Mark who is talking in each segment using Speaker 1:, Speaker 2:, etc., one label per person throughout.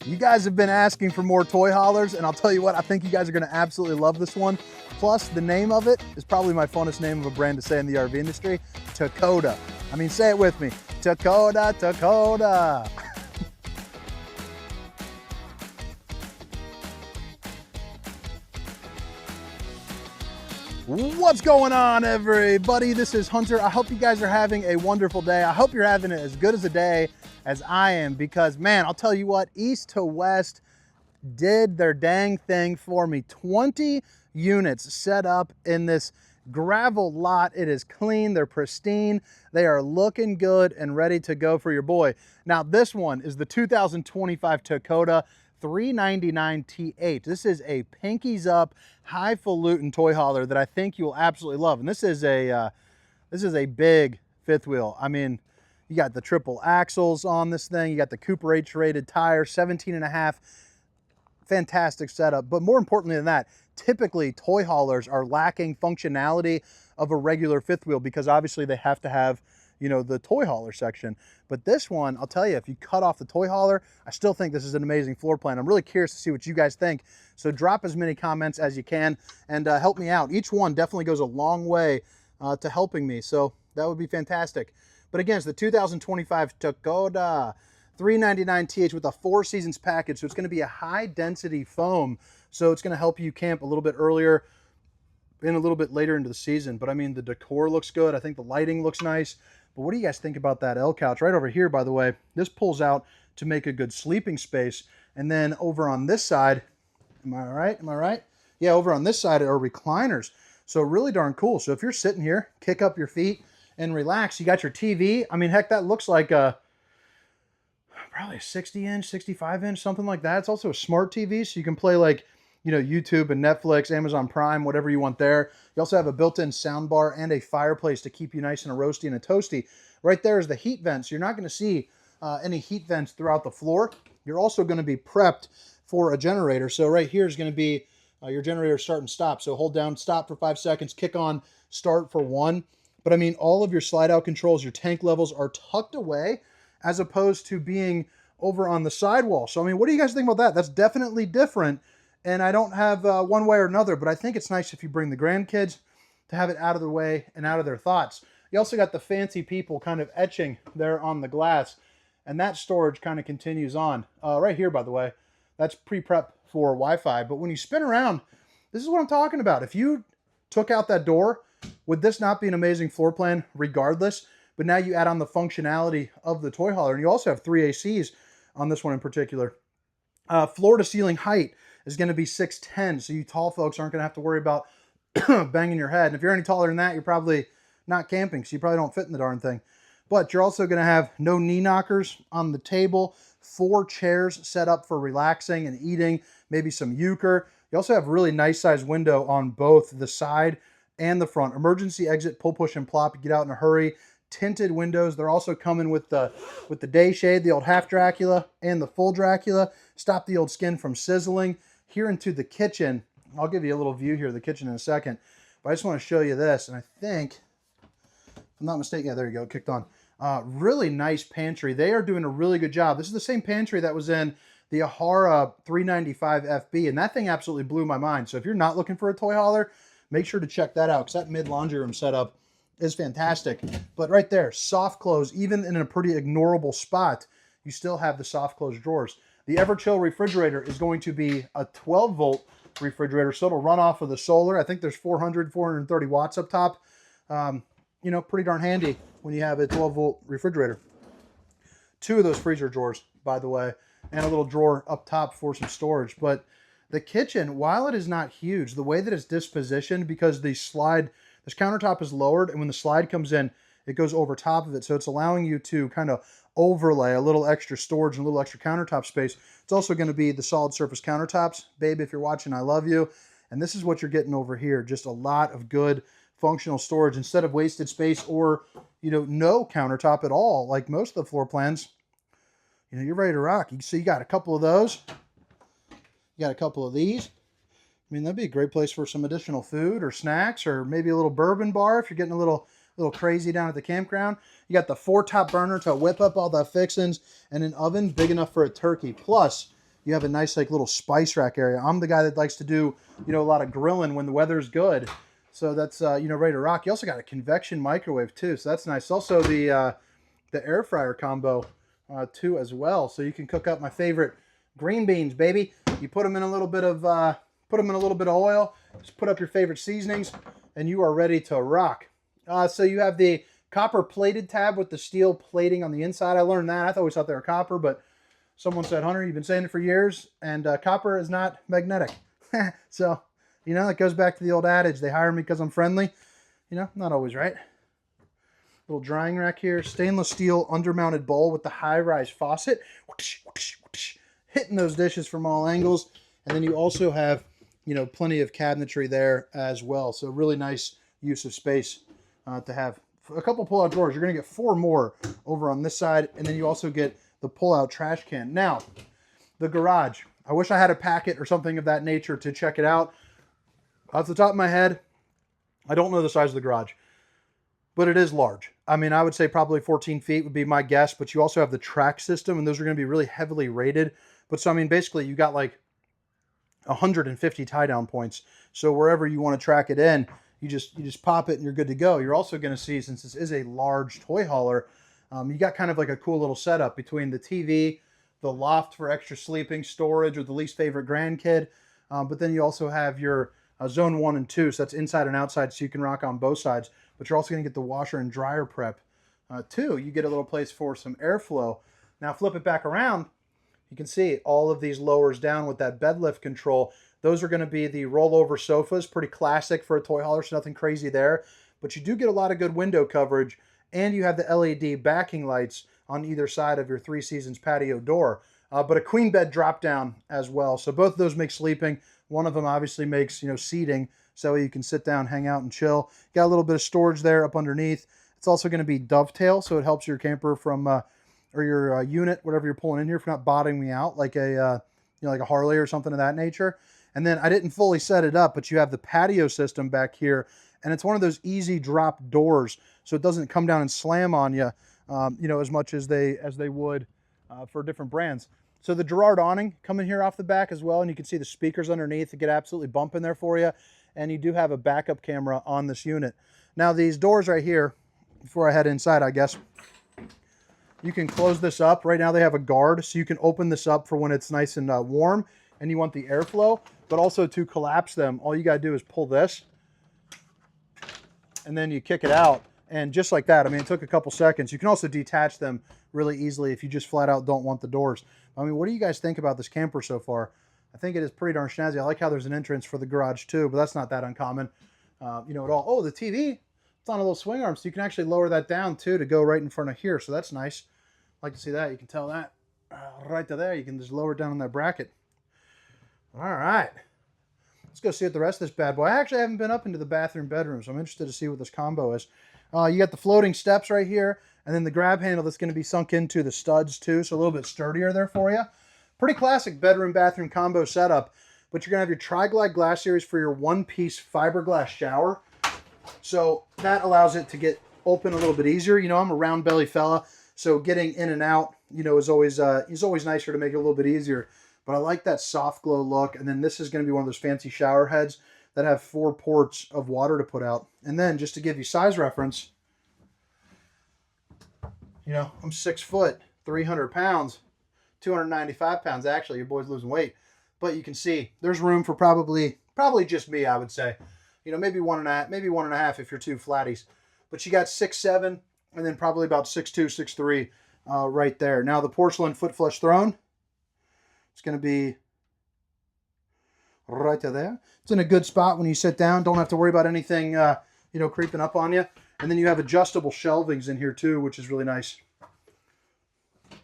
Speaker 1: You guys have been asking for more toy haulers, and I'll tell you what, I think you guys are gonna absolutely love this one. Plus, the name of it is probably my funnest name of a brand to say in the RV industry, Takoda. I mean, say it with me, Takoda, Takoda. What's going on, everybody? This is Hunter. I hope you guys are having a wonderful day. I hope you're having it as good as a day as I am, because man, I'll tell you what, East to West did their dang thing for me. 20 units set up in this gravel lot. It is clean, they're pristine, they are looking good and ready to go for your boy. Now this one is the 2025 Takoda 399TH. This is a pinkies up, highfalutin toy hauler that I think you'll absolutely love. And this is a big fifth wheel. I mean, you got the triple axles on this thing. You got the Cooper H rated tire, 17.5. Fantastic setup. But more importantly than that, typically toy haulers are lacking functionality of a regular fifth wheel because obviously they have to have, you know, the toy hauler section. But this one, I'll tell you, if you cut off the toy hauler, I still think this is an amazing floor plan. I'm really curious to see what you guys think. So drop as many comments as you can and help me out. Each one definitely goes a long way to helping me. So that would be fantastic. But again, it's the 2025 Takoda 399TH with a 4 seasons package. So it's going to be a high density foam. So it's going to help you camp a little bit earlier and a little bit later into the season. But I mean, the decor looks good. I think the lighting looks nice. But what do you guys think about that L couch right over here? By the way, this pulls out to make a good sleeping space. And then over on this side, am I right? Am I right? Yeah, over on this side are recliners. So really darn cool. So if you're sitting here, kick up your feet and relax. You got your TV. I mean, heck, that looks like probably a 60-inch, 65-inch, something like that. It's also a smart TV, so you can play like, you know, YouTube and Netflix, Amazon Prime, whatever you want there. You also have a built-in sound bar and a fireplace to keep you nice and a roasty and a toasty. Right there is the heat vents. You're not going to see any heat vents throughout the floor. You're also going to be prepped for a generator. So right here is going to be your generator start and stop. So hold down, stop for 5 seconds, kick on, start for 1. But I mean, all of your slide out controls, your tank levels are tucked away as opposed to being over on the sidewall. So I mean, what do you guys think about that? That's definitely different. And I don't have one way or another, but I think it's nice if you bring the grandkids to have it out of the way and out of their thoughts. You also got the fancy people kind of etching there on the glass, and that storage kind of continues on. Right here, by the way, that's pre-prep for Wi-Fi. But when you spin around, this is what I'm talking about. If you took out that door, would this not be an amazing floor plan regardless? But now you add on the functionality of the toy hauler, and you also have 3 ACs on this one in particular. Floor to ceiling height is going to be 6'10", so you tall folks aren't going to have to worry about banging your head. And if you're any taller than that, you're probably not camping, so you probably don't fit in the darn thing. But you're also going to have no knee knockers on the table, 4 chairs set up for relaxing and eating, maybe some euchre. You also have really nice size window on both the side and the front. Emergency exit, pull, push, and plop. You get out in a hurry. Tinted windows. They're also coming with the day shade, the old half Dracula and the full Dracula. Stop the old skin from sizzling. Here into the kitchen. I'll give you a little view here of the kitchen in a second. But I just want to show you this. And I think, if I'm not mistaken, yeah, there you go, kicked on. Really nice pantry. They are doing a really good job. This is the same pantry that was in the Ahara 395 FB. And that thing absolutely blew my mind. So if you're not looking for a toy hauler, make sure to check that out, because that mid laundry room setup is fantastic. But right there, soft close, even in a pretty ignorable spot, you still have the soft close drawers. The Everchill refrigerator is going to be a 12-volt refrigerator, so it'll run off of the solar. I think there's 430 watts up top. You know, pretty darn handy when you have a 12-volt refrigerator. 2 of those freezer drawers, by the way, and a little drawer up top for some storage. But the kitchen, while it is not huge, the way that it's dispositioned, because this countertop is lowered, and when the slide comes in, it goes over top of it. So it's allowing you to kind of overlay a little extra storage and a little extra countertop space. It's also going to be the solid surface countertops. Babe, if you're watching, I love you. And this is what you're getting over here. Just a lot of good functional storage instead of wasted space or, you know, no countertop at all. Like most of the floor plans, you know, you're ready to rock. So you got a couple of those. You got a couple of these. I mean, that'd be a great place for some additional food or snacks, or maybe a little bourbon bar if you're getting a little crazy down at the campground. You got the 4 top burner to whip up all the fixings, and an oven big enough for a turkey. Plus, you have a nice like little spice rack area. I'm the guy that likes to do, a lot of grilling when the weather's good. So that's, ready to rock. You also got a convection microwave too. So that's nice. Also the air fryer combo too as well. So you can cook up my favorite green beans, baby. You put them in a little bit of, oil, just put up your favorite seasonings, and you are ready to rock. So you have the copper plated tab with the steel plating on the inside. I learned that. I always thought they were copper, but someone said, Hunter, you've been saying it for years, and copper is not magnetic. So, it goes back to the old adage, they hire me because I'm friendly. Not always right. Little drying rack here. Stainless steel undermounted bowl with the high-rise faucet. Hitting those dishes from all angles. And then you also have, plenty of cabinetry there as well. So really nice use of space to have a couple pull-out drawers. You're going to get 4 more over on this side. And then you also get the pull-out trash can. Now, the garage. I wish I had a packet or something of that nature to check it out. Off the top of my head, I don't know the size of the garage, but it is large. I mean, I would say probably 14 feet would be my guess, but you also have the track system, and those are going to be really heavily rated. But so, I mean, basically you got like 150 tie-down points. So wherever you want to track it in, you just pop it and you're good to go. You're also going to see, since this is a large toy hauler, you got kind of like a cool little setup between the TV, the loft for extra sleeping, storage, or the least favorite grandkid. But then you also have your zone 1 and 2, so that's inside and outside, so you can rock on both sides. But you're also going to get the washer and dryer prep too. You get a little place for some airflow. Now flip it back around. You can see all of these lowers down with that bed lift control. Those are going to be the rollover sofas. Pretty classic for a toy hauler, so nothing crazy there. But you do get a lot of good window coverage, and you have the LED backing lights on either side of your 3 Seasons patio door. But a queen bed drop down as well. So both of those make sleeping. One of them obviously makes, seating, so you can sit down, hang out, and chill. Got a little bit of storage there up underneath. It's also going to be dovetail, so it helps your camper from, or your unit, whatever you're pulling in here, from not bottoming out like a, like a Harley or something of that nature. And then I didn't fully set it up, but you have the patio system back here, and it's one of those easy drop doors, so it doesn't come down and slam on you, as much as they would for different brands. So the Girard awning coming here off the back as well, and you can see the speakers underneath that get absolutely bumping there for you. And you do have a backup camera on this unit. Now these doors right here, before I head inside, I guess, you can close this up. Right now they have a guard, so you can open this up for when it's nice and warm and you want the airflow, but also to collapse them, all you gotta do is pull this and then you kick it out. And just like that, I mean, it took a couple seconds. You can also detach them really easily if you just flat out don't want the doors. I mean, what do you guys think about this camper so far? I think it is pretty darn snazzy. I like how there's an entrance for the garage too, but that's not that uncommon, at all. Oh, the TV, it's on a little swing arm, so you can actually lower that down too to go right in front of here. So that's nice. I like to see that. You can tell that right to there. You can just lower it down on that bracket. All right. Let's go see what the rest of this bad boy. I actually haven't been up into the bathroom bedroom, so I'm interested to see what this combo is. You got the floating steps right here, and then the grab handle that's going to be sunk into the studs too, so a little bit sturdier there for you. Pretty classic bedroom-bathroom combo setup, but you're going to have your Tri-Glide glass series for your one-piece fiberglass shower. So that allows it to get open a little bit easier. I'm a round belly fella, so getting in and out, is always nicer to make it a little bit easier. But I like that soft glow look, and then this is going to be one of those fancy shower heads that have 4 ports of water to put out. And then just to give you size reference, I'm 6 foot, 300 pounds, 295 pounds. Actually, your boy's losing weight, but you can see there's room for probably just me, I would say, maybe 1.5 if you're 2 flatties, but you got 6'7", and then probably about 6'2", 6'3", right there. Now the porcelain foot flush throne, it's going to be right there. It's in a good spot when you sit down. Don't have to worry about anything, creeping up on you. And then you have adjustable shelvings in here too, which is really nice. A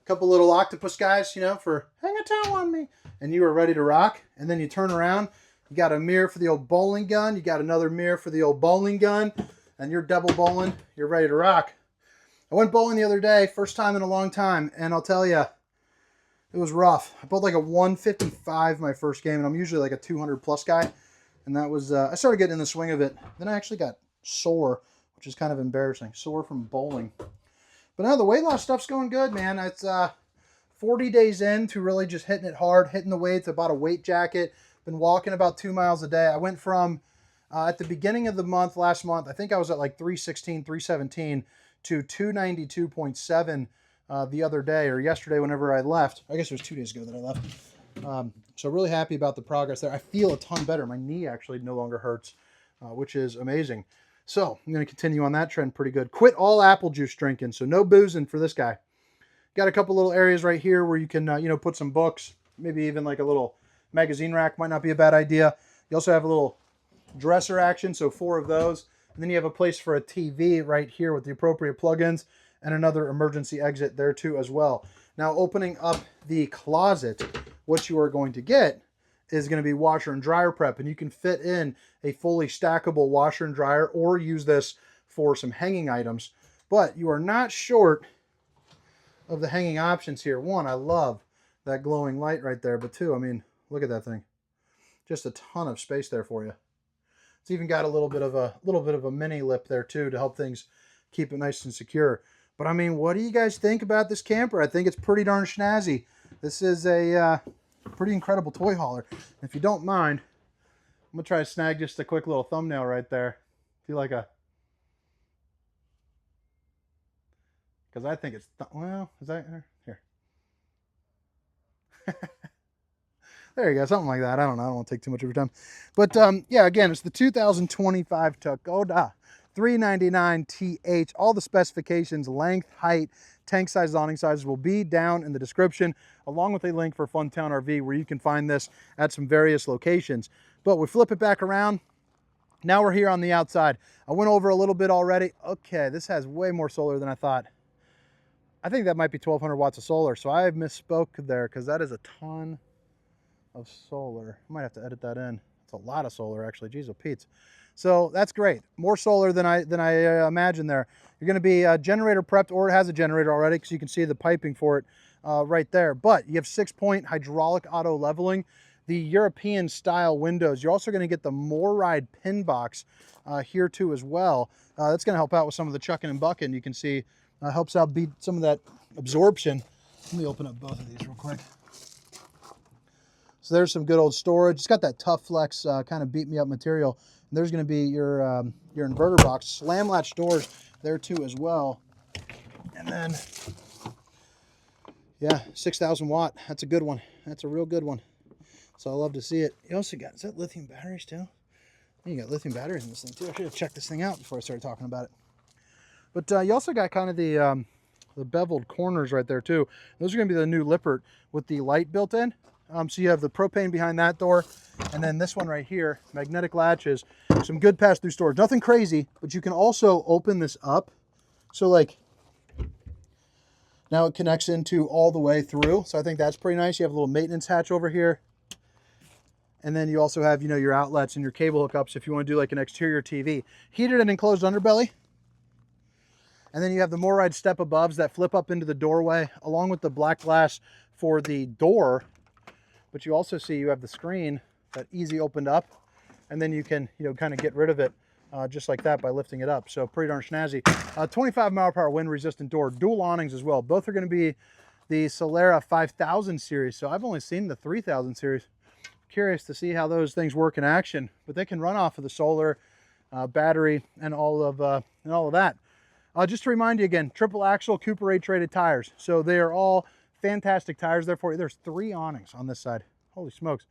Speaker 1: couple little octopus guys, for hang a towel on me. And you are ready to rock. And then you turn around. You got a mirror for the old bowling gun. You got another mirror for the old bowling gun. And you're double bowling. You're ready to rock. I went bowling the other day, first time in a long time. And I'll tell you, it was rough. I bowled like a 155 my first game, and I'm usually like a 200 plus guy. And that was, I started getting in the swing of it. Then I actually got sore, which is kind of embarrassing. Sore from bowling. But now the weight loss stuff's going good, man. It's 40 days into really just hitting it hard, hitting the weights. I bought a weight jacket, been walking about 2 miles a day. I went from, at the beginning of the month, last month, I think I was at like 316, 317 to 292.7 the other day, or yesterday whenever I left. I guess it was 2 days ago that I left. So really happy about the progress there. I feel a ton better. My knee actually no longer hurts, which is amazing. So I'm going to continue on that trend pretty good. Quit all apple juice drinking, so no boozing for this guy. Got a couple little areas right here where you can, put some books, maybe even like a little magazine rack might not be a bad idea. You also have a little dresser action, so 4 of those. And then you have a place for a TV right here with the appropriate plugins and another emergency exit there too as well. Now opening up the closet, what you are going to get is going to be washer and dryer prep, and you can fit in a fully stackable washer and dryer or use this for some hanging items. But you are not short of the hanging options here. One, I love that glowing light right there, but two, I mean, look at that thing. Just a ton of space there for you. It's even got a little bit of a mini lip there too to help things keep it nice and secure. But I mean, what do you guys think about this camper? I think it's pretty darn snazzy. This is a pretty incredible toy hauler. If you don't mind, I'm gonna try to snag just a quick little thumbnail right there. Feel like a, because I think it's, well, is that here? There you go, something like that. I don't know. I don't want to take too much of your time. But yeah, again, it's the 2025 Takoda 399TH. All the specifications, length, height, tank size, awning sizes will be down in the description, along with a link for Funtown RV where you can find this at some various locations. But we flip it back around. Now we're here on the outside. I went over a little bit already. Okay, this has way more solar than I thought. I think that might be 1200 watts of solar, so I misspoke there because that is a ton of solar. I might have to edit that in. It's a lot of solar actually. Jeez, oh Pete's. So that's great. More solar than I imagined there. You're going to be generator prepped, or it has a generator already because you can see the piping for it right there. But you have 6-point hydraulic auto leveling, the European style windows. You're also going to get the MORryde pin box here too as well. That's going to help out with some of the chucking and bucking. You can see helps out beat some of that absorption. Let me open up both of these real quick. So there's some good old storage. It's got that tough flex kind of beat me up material. And there's going to be your inverter box, slam latch doors there too as well. And then, yeah, 6,000 watt. That's a good one. That's a real good one. So I love to see it. You also got, is that lithium batteries too? You got lithium batteries in this thing too. I should have checked this thing out before I started talking about it. But you also got kind of the beveled corners right there too. Those are going to be the new Lippert with the light built in. So you have the propane behind that door, and then this one right here, magnetic latches, some good pass-through storage. Nothing crazy, but you can also open this up. So like, now it connects into all the way through. So I think that's pretty nice. You have a little maintenance hatch over here. And then you also have, your outlets and your cable hookups if you want to do like an exterior TV. Heated and enclosed underbelly. And then you have the MORryde step above that flip up into the doorway, along with the black glass for the door. But you also see you have the screen that easy opened up, and then you can, kind of get rid of it just like that by lifting it up. So pretty darn snazzy. 25 mile per hour wind resistant door, dual awnings as well. Both are going to be the Solera 5000 series. So I've only seen the 3000 series. Curious to see how those things work in action, but they can run off of the solar battery and all of that. Just to remind you again, triple axle Cooper H rated tires. So they are all fantastic tires there for you. There's 3 awnings on this side. Holy smokes.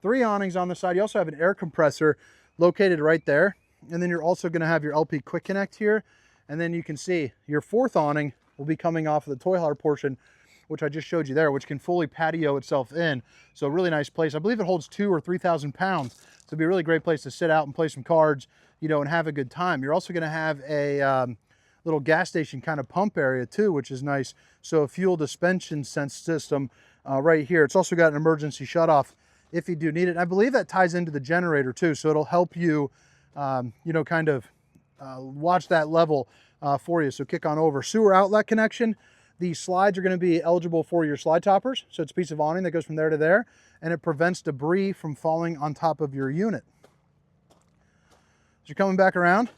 Speaker 1: 3 awnings on this side. You also have an air compressor located right there. And then you're also going to have your LP Quick Connect here. And then you can see your 4th awning will be coming off of the toy hauler portion, which I just showed you there, which can fully patio itself in. So a really nice place. I believe it holds 2,000 or 3,000 pounds. So it'd be a really great place to sit out and play some cards, and have a good time. You're also going to have a little gas station kind of pump area too, which is nice. So a fuel dispensation sense system right here. It's also got an emergency shutoff if you do need it. And I believe that ties into the generator too. So it'll help you, kind of watch that level for you. So kick on over. Sewer outlet connection. The slides are going to be eligible for your slide toppers. So it's a piece of awning that goes from there to there, and it prevents debris from falling on top of your unit. As you're coming back around,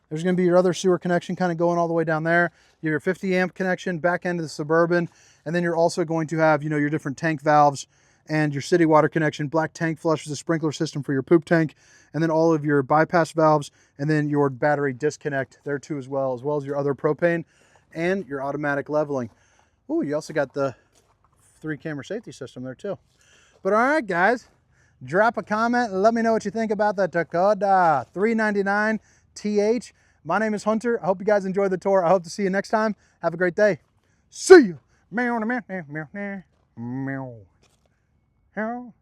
Speaker 1: there's going to be your other sewer connection kind of going all the way down there. You have your 50 amp connection back end of the Suburban, and then you're also going to have, you know, your different tank valves and your city water connection, black tank flush with a sprinkler system for your poop tank, and then all of your bypass valves, and then your battery disconnect there too as well as your other propane and your automatic leveling. Oh, you also got the 3-camera safety system there too. But all right, guys, drop a comment and let me know what you think about the Takoda 399TH. My name is Hunter. I hope you guys enjoyed the tour. I hope to see you next time. Have a great day. See you. Meow, meow, meow, meow, meow. Meow.